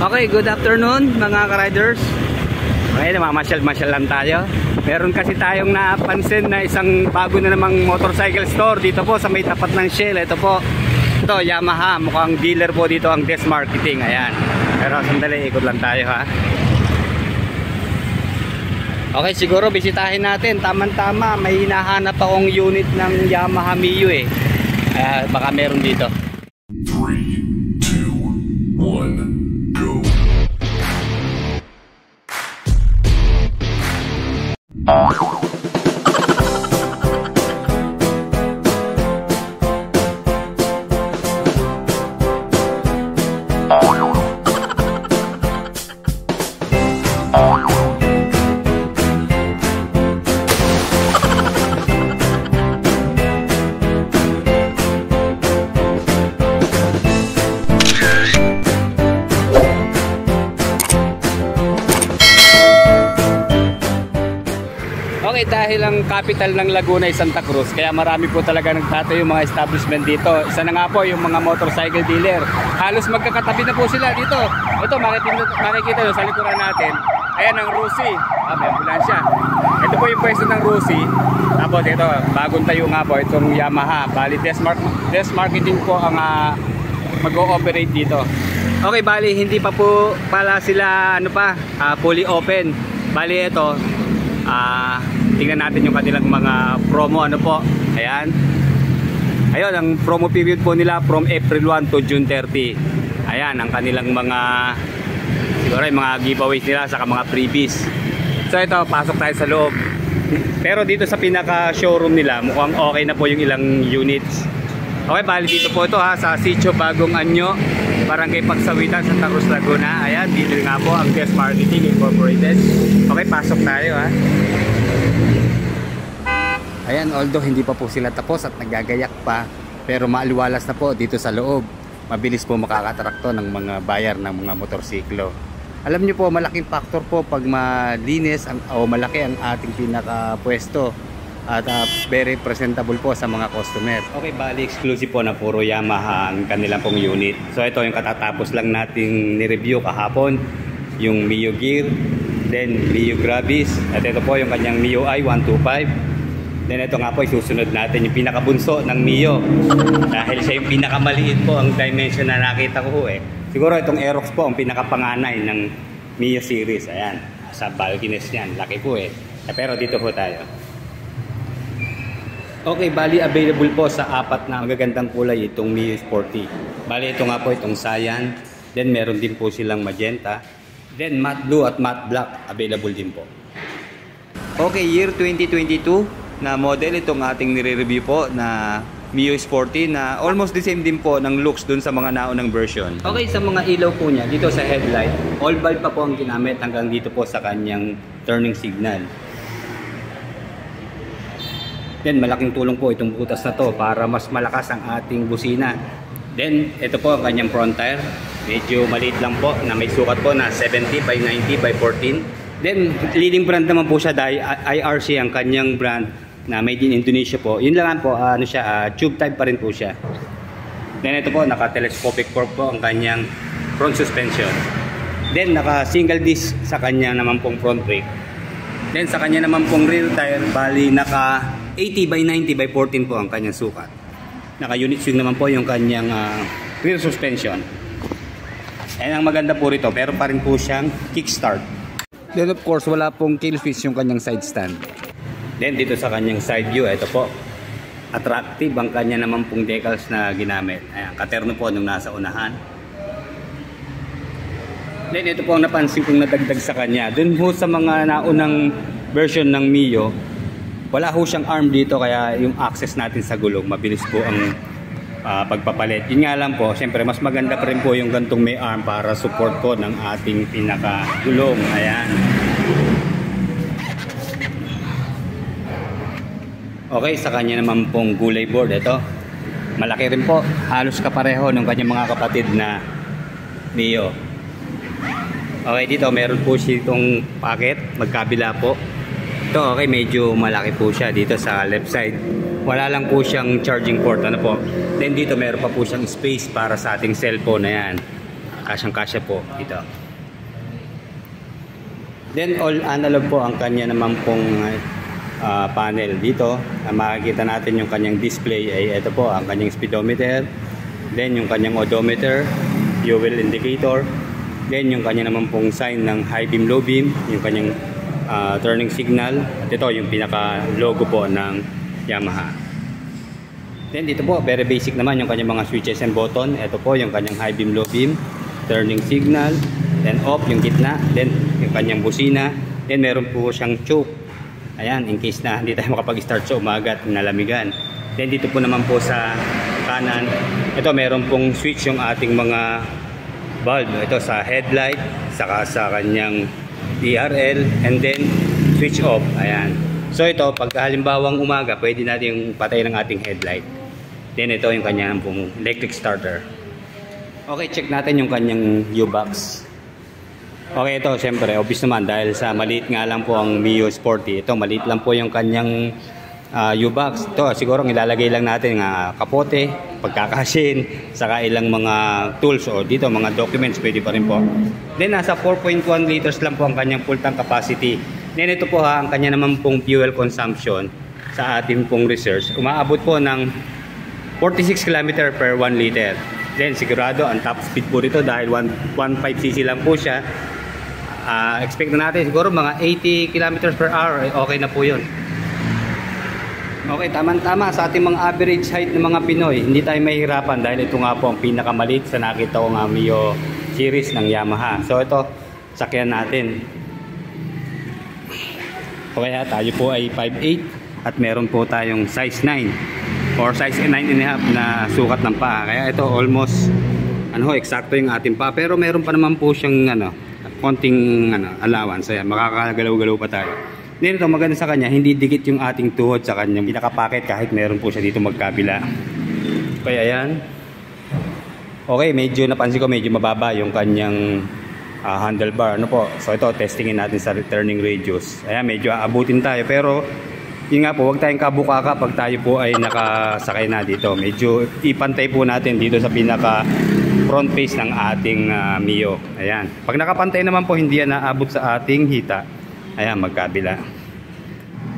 Okay, good afternoon mga ka-riders. Okay, mamasyal-masyal lang tayo. Meron kasi tayong napansin na isang bago na namang motorcycle store dito po sa may tapat ng Shell. Ito po, ito Yamaha, mukhang dealer po dito ang Des Marketing. Ayan, pero sandali, ikot lang tayo ha. Okay, siguro bisitahin natin. Tama-tama, may hinahanap akong unit ng Yamaha Mio eh. Baka meron dito. 3, 2, 1, go. Okay, dahil ang capital ng Laguna ay Santa Cruz, kaya marami po talaga nagtatayo yung mga establishment dito. Isa na nga po yung mga motorcycle dealer. Halos magkakatabi na po sila dito. Ito, makikita nyo sa likuran natin. Ayan ang Rusi. May ambulansya. Ito po yung pwesto ng Rusi. Tapos ito, bagong tayo nga po itong Yamaha. Bali, Des Marketing po ang mag-ooperate dito. Okay, bali, hindi pa po pala sila fully open. Bali, ito, tingnan natin yung kanilang mga promo ayan, ayun ang promo period po nila from April 1 to June 30. Ayan ang kanilang mga siguro yung mga giveaways nila saka mga freebies. So ito, pasok tayo sa loob, pero dito sa pinaka showroom nila mukhang okay na po yung ilang units. Okay, bali dito po ito sa Sitio Bagong Anyo, Barangay Pagsawitan, Santa Cruz, Laguna. Ayan, dito nga po ang Des Marketing Incorporated. Okay, pasok tayo Ayan, although hindi pa po sila tapos at nagagayak pa, pero maaliwalas na po dito sa loob. Mabilis po makakatrakto ng mga buyer ng mga motorsiklo. Alam niyo po, malaking factor po pag malinis o malaki ang ating pinaka-pwesto at very presentable po sa mga customer. Okay, bali exclusive po na puro Yamaha ang kanilang pong unit. So ito yung katatapos lang nating ni-review kahapon, yung Mio Gear, then Mio Gravis, at ito po yung kanyang Mio I 125. Then ito nga po isusunod natin yung pinakabunso ng Mio, dahil siya yung pinakamaliit po ang dimension na nakita ko Siguro itong Aerox po ang pinakapanganay ng Mio series. Ayan, sa bulkiness niyan, laki po pero dito po tayo. Okay, bali available po sa apat na magagandang kulay itong Mio Sporty. Bali ito nga po itong cyan, then meron din po silang magenta, then matte blue at matte black available din po. Okay, year 2022 na model itong ating nire-review po na Mio Sporty, na almost the same din po ng looks dun sa mga naunang version. Okay, sa mga ilaw po niya dito sa headlight, all bulb pa po ang ginamit hanggang dito po sa kanyang turning signal. Then malaking tulong po itong butas na to para mas malakas ang ating busina. Then ito po ang kanyang front tire, medyo maliit lang po na may sukat po na 70 by 90 by 14. Then leading brand naman po siya dahil IRC ang kanyang brand na made in Indonesia po. Yun lang po, tube type pa rin po siya. Then ito po, naka-telescopic fork po ang kanyang front suspension. Then naka single disc sa kanya naman pong front brake. Then sa kanya naman pong rear tire, bali naka 80 by 90 by 14 po ang kanyang sukat. Naka unit swing naman po yung kanyang rear suspension. Ayan ang maganda po rito, pero pa rin po siyang kickstart. Then of course, wala pong kill switch yung kanyang side stand. Then dito sa kanyang side view, ito po, attractive ang kanya naman pong decals na ginamit. Ayan, katerno po nung nasa unahan. Then ito po ang napansin kong nadagdag sa kanya. Dun po sa mga naunang version ng Mio, wala ho siyang arm dito, kaya yung access natin sa gulong, mabilis po ang pagpapalit. Yun nga lang po, siyempre mas maganda pa rin po yung gantong may arm para support po ng ating pinaka gulong. Ayan. Okay, sa kanya naman pong gulay board, ito malaki rin po, halos kapareho ng kanyang mga kapatid na Mio. Okay, dito meron po siya itong packet, magkabila po. Ito, okay, medyo malaki po siya dito sa left side. Wala lang po siyang charging port, Then dito meron pa po siyang space para sa ating cellphone na yan. kasyang-kasya po dito. Then all analog po ang kanya naman pong panel dito. Makikita natin yung kanyang display ay ito po ang kanyang speedometer, then yung kanyang odometer, fuel indicator, then yung kanya naman pong sign ng high beam, low beam, yung kanyang turning signal, at ito yung pinaka logo po ng Yamaha. Then dito po very basic naman yung kanyang mga switches and button. Ito po yung kanyang high beam, low beam, turning signal, then off yung gitna, then yung kanyang busina, then meron po siyang choke. Ayan, in case na hindi tayo makapag-start sa umaga at nalamigan. Then dito po naman po sa kanan, ito meron pong switch yung ating mga bulb. Ito sa headlight, saka sa kanyang DRL, and then switch off. Ayan. So ito, pag halimbawang umaga, pwede natin yung patay ng ating headlight. Then ito yung kanyang pong electric starter. Okay, check natin yung kanyang U-box. Okay, ito syempre obvious naman dahil sa maliit nga lang po ang Mio Sporty. Ito maliit lang po yung kanyang U-box. Ito siguro ilalagay lang natin nga kapote, pagkakasin, saka ilang mga tools o dito mga documents pwede pa rin po. Then nasa 4.1 liters lang po ang kanyang full tank capacity. Then ito po ang kanya naman pong fuel consumption sa ating pong research. Umaabot po ng 46 km per 1 liter. Then sigurado ang top speed po dito dahil 1.5cc lang po siya. Expect na natin siguro mga 80 km per hour, okay na po yun. Okay, tama-tama sa ating mga average height ng mga Pinoy, hindi tayo mahihirapan dahil ito nga po ang pinakamaliit sa nakita ko nga Mio series ng Yamaha. So ito, sakyan natin. Okay, tayo po ay 5'8" at meron po tayong size 9 or size 9.5 na sukat ng paa. Kaya ito almost eksakto yung ating paa, pero meron pa naman po siyang konting allowance. Ayan, makakagalaw-galaw pa tayo. Then ito maganda sa kanya, hindi dikit yung ating tuhod sa kanyang pinaka-pocket kahit meron po siya dito magkabila. Kaya yan. Okay, medyo napansin ko medyo mababa yung kanyang handlebar. So ito, testingin natin sa returning radius. Ayan, medyo aabutin tayo pero yun nga po, huwag tayong kabukaka pag tayo po ay nakasakay na dito. Medyo ipantay po natin dito sa pinaka front face ng ating Mio. Ayan. Pag nakapantay naman po, hindi yan naabot sa ating hita. Ayan, magkabila.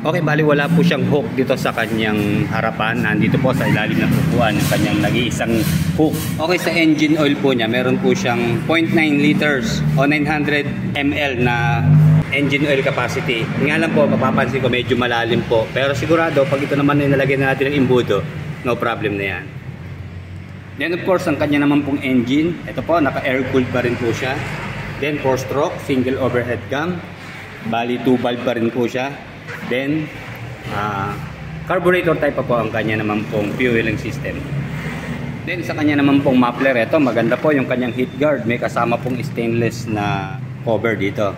Okay, bali wala po siyang hook dito sa kanyang harapan. Nandito po sa ilalim ng upuan yung kanyang nag-iisang hook. Okay, sa engine oil po niya, meron po siyang 0.9 liters o 900 ml na engine oil capacity. Nga lang po, mapapansin ko medyo malalim po. Pero sigurado, pag ito naman ay nalagyan natin ng imbudo, no problem na yan. Then of course, ang kanya naman pong engine, ito po, naka-air-cooled pa rin po siya. Then 4-stroke, single overhead cam. Bali 2 valve pa rin po siya. Then, carburetor type pa po ang kanya naman pong fueling system. Then sa kanya naman pong muffler, ito maganda po yung kanyang heat guard. May kasama pong stainless na cover dito.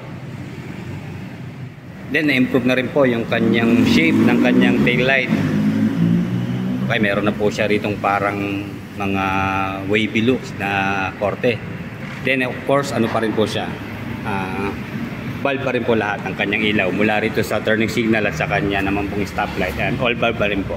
Then na-improve na rin po yung kanyang shape ng kanyang taillight. Okay, meron na po siya ritong parang mga wavy looks na korte. Then of course, ano pa rin po siya? Bulb pa rin po lahat ng kanyang ilaw. Mula rito sa turning signal at sa kanya naman pong stoplight. And all bulb pa rin po.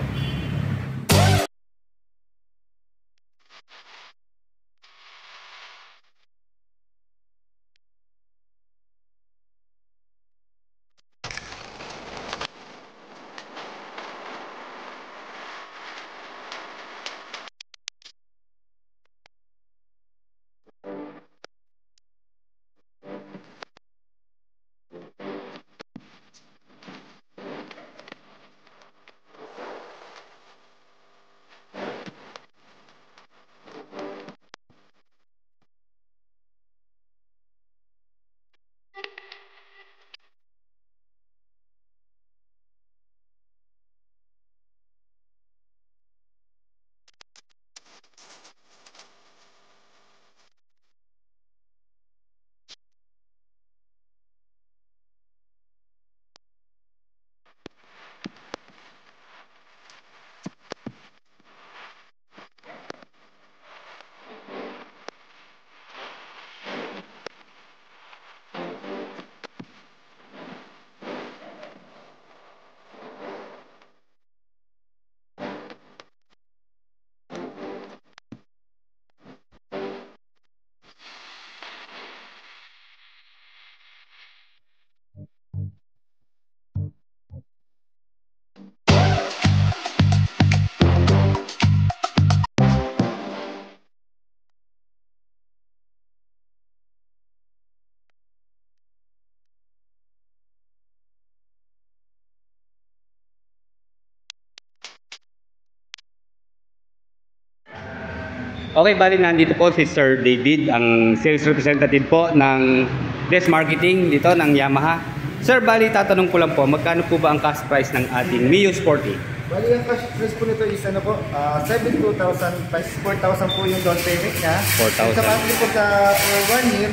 Okay, bali nandito po si Sir David, ang sales representative po ng Des Marketing dito ng Yamaha. Sir, bali tatanong ko lang po, magkano po ba ang cash price ng ating Mio Sporty? Bali, ang cash price po nito is ano po, 72,000 plus 4,000 po yung down payment niya. 4,000. Sa monthly po sa 1 year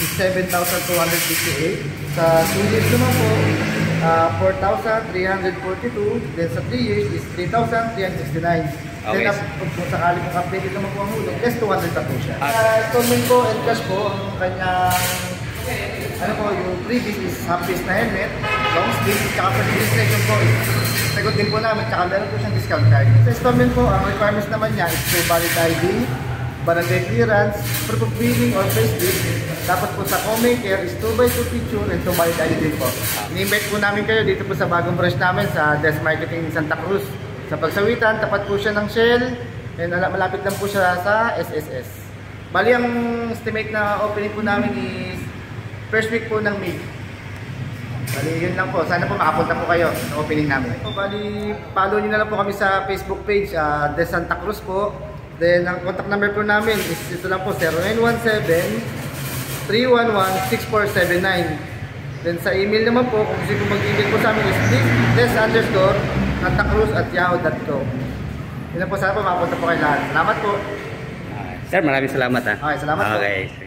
is 7,258. Sa 2 years naman po, 4,342. Then sa 3 years is 3,369. Okay. Then kung sakali kung updated naman po ang hulog, yes, 200 na po siya. Ah. Installment po and cash po, ang kanyang ano po, yung previous is half-face na helmet, long sleeve, tsaka for registration po, sagot din po namin, tsaka meron po siyang discount card. Sa installment po, ang requirements naman niya is po valid ID, barangay clearance, proof of billing or payslip. Tapos po sa Comay Care is 2x2 picture and 2 valid ID din po. Ini-invite po namin kayo dito po sa bagong branch namin sa Des Marketing Santa Cruz. Sa Pagsawitan, tapat po siya ng Shell, and malapit lang po siya sa SSS. Bali, ang estimate na opening po namin is first week po ng May. Bali, yun lang po. Sana po makapunta po kayo sa opening namin. Bali, follow nyo na lang po kami sa Facebook page, Des Santa Cruz po. Then, ang contact number po namin is ito lang po, 0917-311-6479. Then, sa email naman po, kung gusto po mag-email po sa amin is des_santacruz@yahoo.com. Yun lang po, sana po makapunta po kayo lahat. Salamat po. Sir, maraming salamat ha. Okay, salamat po. Okay.